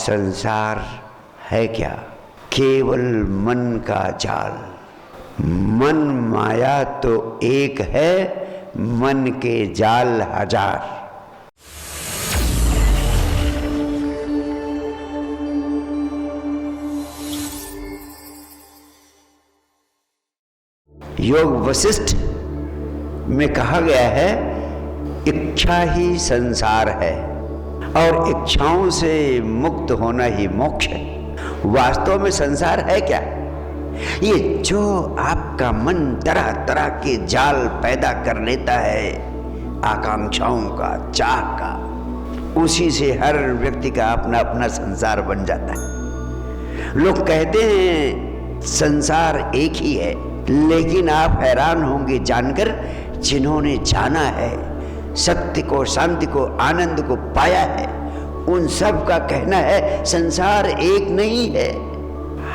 संसार है क्या? केवल मन का जाल। मन माया तो एक है, मन के जाल हजार। योग वशिष्ठ में कहा गया है, इच्छा ही संसार है और इच्छाओं से मुक्त होना ही मोक्ष है। वास्तव में संसार है क्या? ये जो आपका मन तरह तरह के जाल पैदा कर लेता है, आकांक्षाओं का, चाह का, उसी से हर व्यक्ति का अपना अपना संसार बन जाता है। लोग कहते हैं संसार एक ही है, लेकिन आप हैरान होंगे जानकर, जिन्होंने जाना है, सत्य को, शांति को, आनंद को पाया है, उन सब का कहना है संसार एक नहीं है।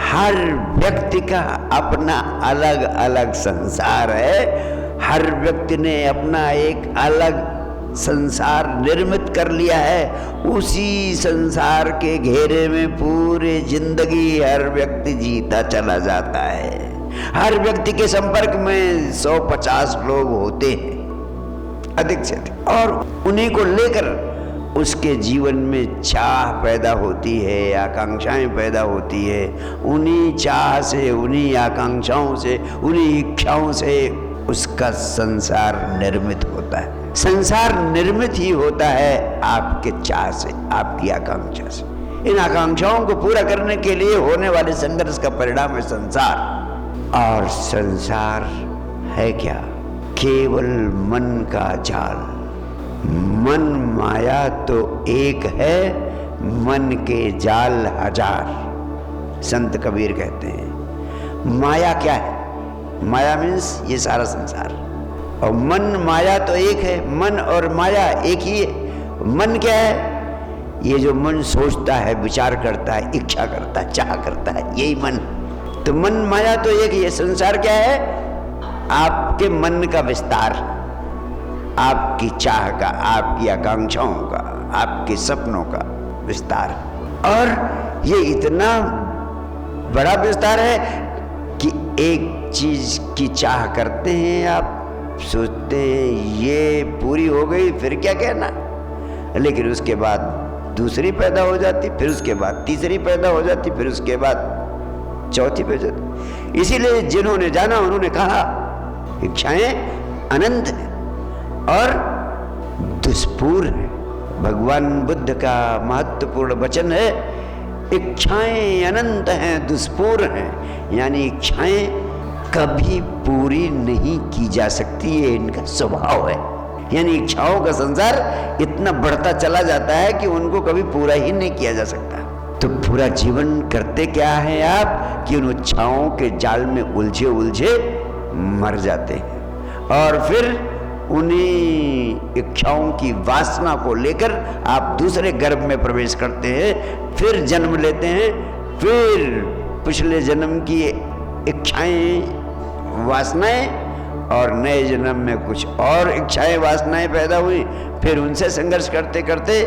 हर व्यक्ति का अपना अलग अलग संसार है। हर व्यक्ति ने अपना एक अलग संसार निर्मित कर लिया है। उसी संसार के घेरे में पूरी जिंदगी हर व्यक्ति जीता चला जाता है। हर व्यक्ति के संपर्क में 150 लोग होते हैं, अधिक से अधिक, और उन्हीं को लेकर उसके जीवन में चाह पैदा होती है, आकांक्षाएं पैदा होती है। उन्हीं चाह से, उन्हीं आकांक्षाओं से, उन्हीं इच्छाओं से उसका संसार निर्मित होता है। संसार निर्मित ही होता है आपके चाह से, आपकी आकांक्षा से। इन आकांक्षाओं को पूरा करने के लिए होने वाले संघर्ष का परिणाम है संसार। और संसार है क्या? केवल मन का जाल। मन माया तो एक है, मन के जाल हजार। संत कबीर कहते हैं माया क्या है? माया मीन्स ये सारा संसार, और मन माया तो एक है। मन और माया एक ही है। मन क्या है? ये जो मन सोचता है, विचार करता है, इच्छा करता है, चाह करता है, यही मन। तो मन माया तो एक ही है। संसार क्या है? आपके मन का विस्तार, आपकी चाह का, आपकी आकांक्षाओं का, आपके सपनों का विस्तार। और ये इतना बड़ा विस्तार है कि एक चीज की चाह करते हैं, आप सोचते हैं ये पूरी हो गई, फिर क्या कहना, लेकिन उसके बाद दूसरी पैदा हो जाती, फिर उसके बाद तीसरी पैदा हो जाती, फिर उसके बाद चौथी पे जाती। इसीलिए जिन्होंने जाना उन्होंने कहा इच्छाएं अनंत है और दुष्पूर है। भगवान बुद्ध का महत्वपूर्ण वचन है, इच्छाएं अनंत हैं, दुष्पूर हैं। यानी इच्छाएं कभी पूरी नहीं की जा सकती, ये इनका स्वभाव है। यानी इच्छाओं का संसार इतना बढ़ता चला जाता है कि उनको कभी पूरा ही नहीं किया जा सकता। तो पूरा जीवन करते क्या है आप कि उन इच्छाओं के जाल में उलझे उलझे मर जाते हैं, और फिर उन्हीं इच्छाओं की वासना को लेकर आप दूसरे गर्भ में प्रवेश करते हैं, फिर जन्म लेते हैं, फिर पिछले जन्म की इच्छाएं, वासनाएं, और नए जन्म में कुछ और इच्छाएं, वासनाएं पैदा हुई, फिर उनसे संघर्ष करते करते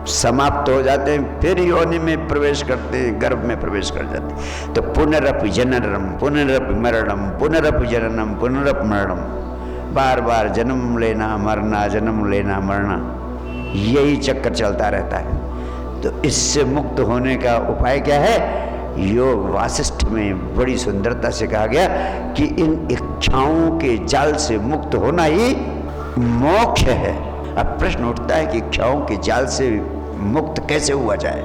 समाप्त हो जाते हैं, फिर योनि में प्रवेश करते हैं, गर्भ में प्रवेश कर जाते हैं। तो पुनरपि जननम पुनरपि मरणम पुनरपि जननम पुनरपि मरणम, बार बार जन्म लेना मरना, जन्म लेना मरना, यही चक्कर चलता रहता है। तो इससे मुक्त होने का उपाय क्या है? योग वासिष्ठ में बड़ी सुंदरता से कहा गया कि इन इच्छाओं के जाल से मुक्त होना ही मोक्ष है। अब प्रश्न उठता है कि इच्छाओं के जाल से मुक्त कैसे हुआ जाए?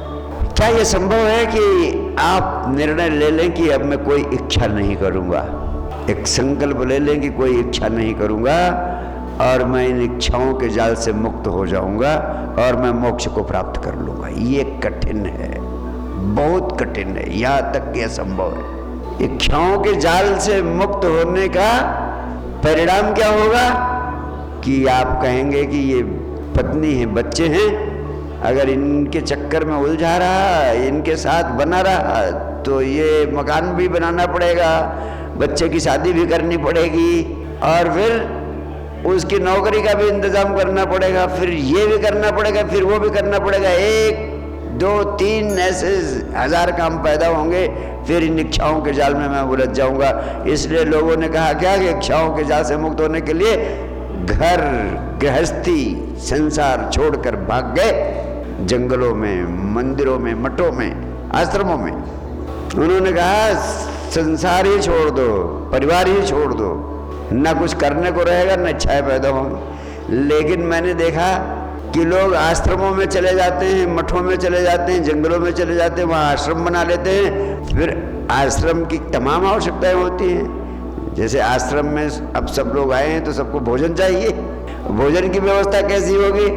क्या यह संभव है कि आप निर्णय ले लें कि अब मैं कोई इच्छा नहीं करूंगा, एक संकल्प ले लें कि कोई इच्छा नहीं करूंगा और मैं इन इच्छाओं के जाल से मुक्त हो जाऊंगा और मैं मोक्ष को प्राप्त कर लूंगा? ये कठिन है, बहुत कठिन है, यहाँ तक कि असंभव है। इच्छाओं के जाल से मुक्त होने का परिणाम क्या होगा कि आप कहेंगे कि ये पत्नी है, बच्चे हैं, अगर इनके चक्कर में उलझा रहा, इनके साथ बना रहा, तो ये मकान भी बनाना पड़ेगा, बच्चे की शादी भी करनी पड़ेगी, और फिर उसकी नौकरी का भी इंतजाम करना पड़ेगा, फिर ये भी करना पड़ेगा, फिर वो भी करना पड़ेगा। एक 2-3 ऐसे 1000 काम पैदा होंगे, फिर इन इच्छाओं के जाल में मैं उलझ जाऊंगा। इसलिए लोगों ने कहा क्या कि इच्छाओं के जाल से मुक्त होने के लिए घर गृहस्थी संसार छोड़कर भाग गए जंगलों में, मंदिरों में, मठों में, आश्रमों में। उन्होंने कहा संसार ही छोड़ दो, परिवार ही छोड़ दो, ना कुछ करने को रहेगा, ना इच्छाएं पैदा होंगी। लेकिन मैंने देखा कि लोग आश्रमों में चले जाते हैं, मठों में चले जाते हैं, जंगलों में चले जाते हैं, वहाँ आश्रम बना लेते हैं। फिर आश्रम की तमाम आवश्यकताएं होती हैं। जैसे आश्रम में अब सब लोग आए हैं तो सबको भोजन चाहिए, भोजन की व्यवस्था कैसी होगी?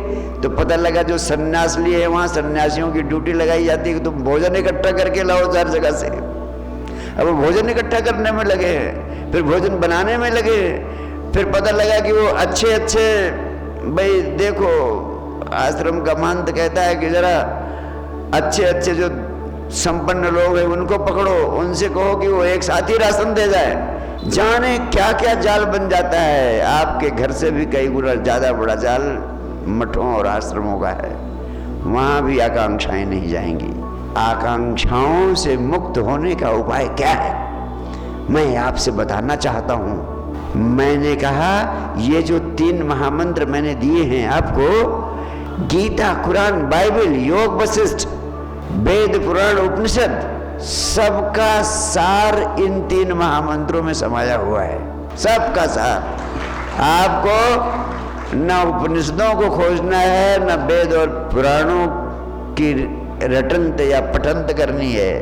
तो पता लगा जो सन्यास लिए हैं वहाँ सन्यासियों की ड्यूटी लगाई जाती है कि तुम भोजन इकट्ठा करके लाओ हर जगह से। अब वो भोजन इकट्ठा करने में लगे हैं, फिर भोजन बनाने में लगे हैं। फिर पता लगा कि वो अच्छे भाई देखो, आश्रम का महंत कहता है कि जरा अच्छे जो संपन्न लोग हैं उनको पकड़ो, उनसे कहो कि वो एक साथ ही राशन दे जाए। जाने क्या क्या जाल बन जाता है। आपके घर से भी कई गुना ज़्यादा बड़ा जाल मठों और आश्रमों का है। वहाँ भी आकांक्षाएं नहीं जाएंगी। आकांक्षाओं से मुक्त होने का उपाय क्या है, मैं आपसे बताना चाहता हूँ। मैंने कहा ये जो 3 महामंत्र मैंने दिए हैं आपको, गीता, कुरान, बाइबल, योग वशिष्ठ, वेद, पुराण, उपनिषद, सबका सार इन 3 महामंत्रों में समाया हुआ है। सबका सार। आपको न उपनिषदों को खोजना है, न वेद और पुराणों की रटंत या पठंत करनी है।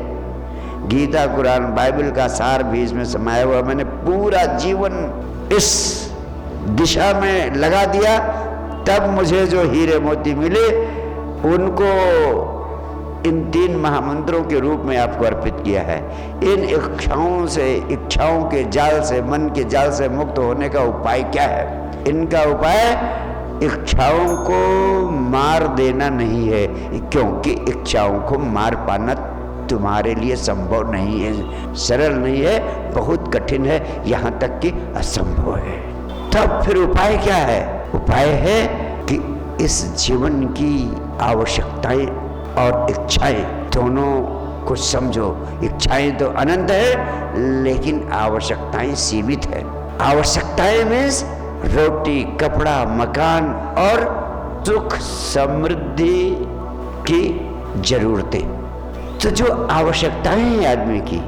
गीता, कुरान, बाइबल का सार भी इसमें समाया हुआ। मैंने पूरा जीवन इस दिशा में लगा दिया, तब मुझे जो हीरे मोती मिले उनको इन 3 महामंत्रों के रूप में आपको अर्पित किया है। इन इच्छाओं के जाल से, मन के जाल से मुक्त होने का उपाय क्या है? इनका उपाय इच्छाओं को मार देना नहीं है, क्योंकि इच्छाओं को मार पाना तुम्हारे लिए संभव नहीं है, सरल नहीं है, बहुत कठिन है, यहाँ तक कि असंभव है। तब फिर उपाय क्या है? उपाय है कि इस जीवन की आवश्यकताएं और इच्छाएं दोनों को समझो। इच्छाएं तो अनंत है, लेकिन आवश्यकताएं सीमित है। आवश्यकताएं मीन्स रोटी, कपड़ा, मकान और सुख समृद्धि की जरूरतें। तो जो आवश्यकताएं हैं आदमी की,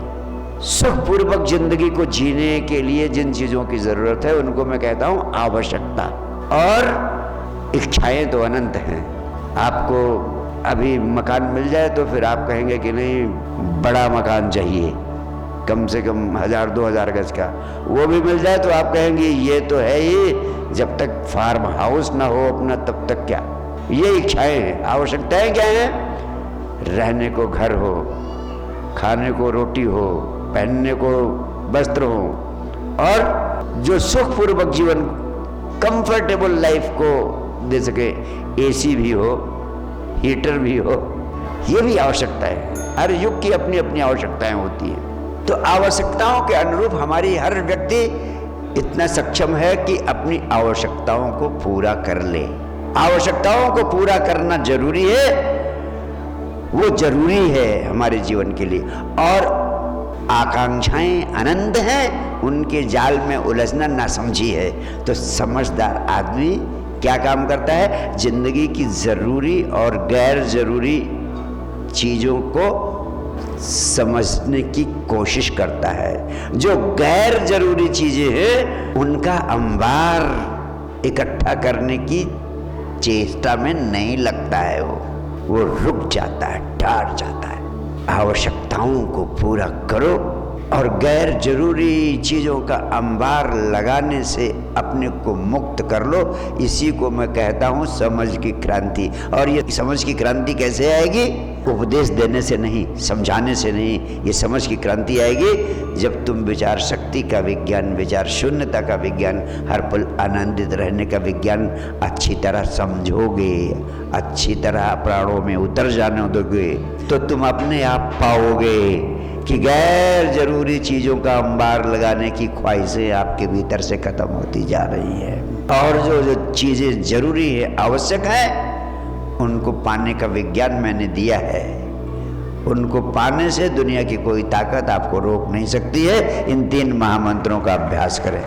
सुखपूर्वक जिंदगी को जीने के लिए जिन चीजों की जरूरत है उनको मैं कहता हूं आवश्यकता। और इच्छाएं तो अनंत हैं। आपको अभी मकान मिल जाए तो फिर आप कहेंगे कि नहीं, बड़ा मकान चाहिए, कम से कम 1000-2000 गज का। वो भी मिल जाए तो आप कहेंगे ये तो है ही, जब तक फार्म हाउस ना हो अपना तब तक क्या। ये इच्छाएं हैं। आवश्यकताएं क्या हैं? रहने को घर हो, खाने को रोटी हो, पहनने को वस्त्र हो, और जो सुखपूर्वक जीवन, कंफर्टेबल लाइफ को दे सके। एसी भी हो, हीटर भी हो, ये भी आवश्यकता है। हर युग की अपनी अपनी आवश्यकताएं होती हैं। तो आवश्यकताओं के अनुरूप हमारी हर व्यक्ति इतना सक्षम है कि अपनी आवश्यकताओं को पूरा कर ले। आवश्यकताओं को पूरा करना जरूरी है, वो जरूरी है हमारे जीवन के लिए। और आकांक्षाएं अनंत हैं, उनके जाल में उलझना नासमझी है। तो समझदार आदमी क्या काम करता है? जिंदगी की जरूरी और गैर जरूरी चीजों को समझने की कोशिश करता है। जो गैर जरूरी चीजें हैं उनका अंबार इकट्ठा करने की चेष्टा में नहीं लगता है, वो रुक जाता है, डर जाता है। आवश्यकताओं को पूरा करो और गैर जरूरी चीज़ों का अंबार लगाने से अपने को मुक्त कर लो। इसी को मैं कहता हूँ समझ की क्रांति। और ये समझ की क्रांति कैसे आएगी? उपदेश देने से नहीं, समझाने से नहीं। ये समझ की क्रांति आएगी जब तुम विचार शक्ति का विज्ञान, विचार शून्यता का विज्ञान, हर पल आनंदित रहने का विज्ञान अच्छी तरह समझोगे, अच्छी तरह प्राणों में उतर जाने दोगे, तो तुम अपने आप पाओगे कि गैर जरूरी चीज़ों का अंबार लगाने की ख्वाहिशें आपके भीतर से खत्म होती जा रही है। और जो जो चीज़ें जरूरी है, आवश्यक है, उनको पाने का विज्ञान मैंने दिया है। उनको पाने से दुनिया की कोई ताकत आपको रोक नहीं सकती है। इन 3 महामंत्रों का अभ्यास करें।